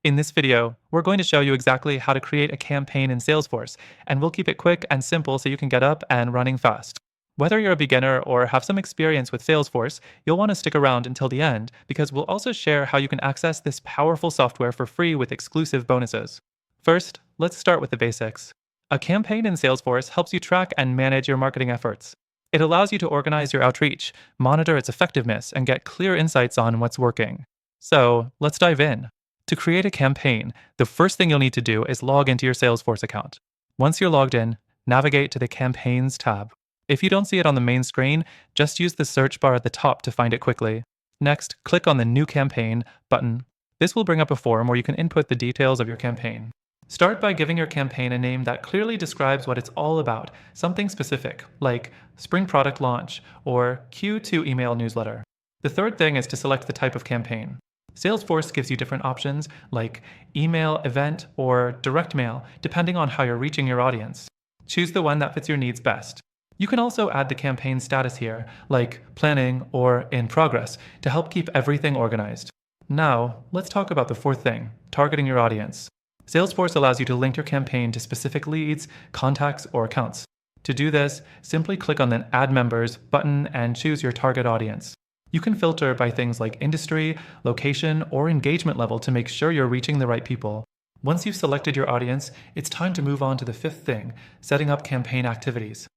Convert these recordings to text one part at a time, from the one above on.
In this video, we're going to show you exactly how to create a campaign in Salesforce, and we'll keep it quick and simple so you can get up and running fast. Whether you're a beginner or have some experience with Salesforce, you'll want to stick around until the end because we'll also share how you can access this powerful software for free with exclusive bonuses. First, let's start with the basics. A campaign in Salesforce helps you track and manage your marketing efforts. It allows you to organize your outreach, monitor its effectiveness, and get clear insights on what's working. So, let's dive in. To create a campaign, the first thing you'll need to do is log into your Salesforce account. Once you're logged in, navigate to the Campaigns tab. If you don't see it on the main screen, just use the search bar at the top to find it quickly. Next, click on the New Campaign button. This will bring up a form where you can input the details of your campaign. Start by giving your campaign a name that clearly describes what it's all about, something specific, like Spring Product Launch or Q2 Email Newsletter. The third thing is to select the type of campaign. Salesforce gives you different options like email, event, or direct mail, depending on how you're reaching your audience. Choose the one that fits your needs best. You can also add the campaign status here, like planning or in progress, to help keep everything organized. Now, let's talk about the fourth thing, targeting your audience. Salesforce allows you to link your campaign to specific leads, contacts, or accounts. To do this, simply click on the Add Members button and choose your target audience. You can filter by things like industry, location, or engagement level to make sure you're reaching the right people. Once you've selected your audience, it's time to move on to the fifth thing, setting up campaign activities.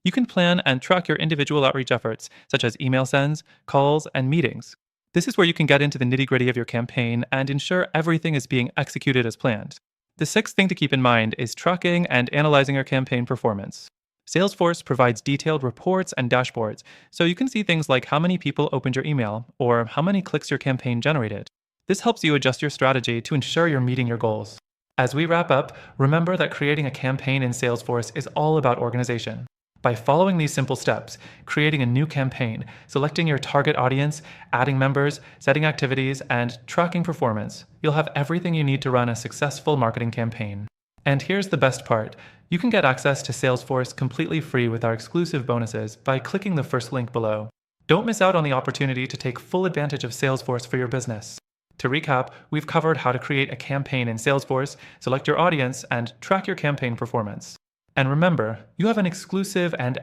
You can plan and track your individual outreach efforts, such as email sends, calls, and meetings. This is where you can get into the nitty-gritty of your campaign and ensure everything is being executed as planned. The sixth thing to keep in mind is tracking and analyzing your campaign performance. Salesforce provides detailed reports and dashboards, so you can see things like how many people opened your email or how many clicks your campaign generated. This helps you adjust your strategy to ensure you're meeting your goals. As we wrap up, remember that creating a campaign in Salesforce is all about organization. By following these simple steps, creating a new campaign, selecting your target audience, adding members, setting activities, and tracking performance, you'll have everything you need to run a successful marketing campaign. And here's the best part. You can get access to Salesforce completely free with our exclusive bonuses by clicking the first link below. Don't miss out on the opportunity to take full advantage of Salesforce for your business. To recap, we've covered how to create a campaign in Salesforce, select your audience, and track your campaign performance. And remember, you have an exclusive and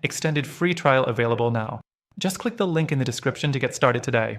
extended free trial available now. Just click the link in the description to get started today.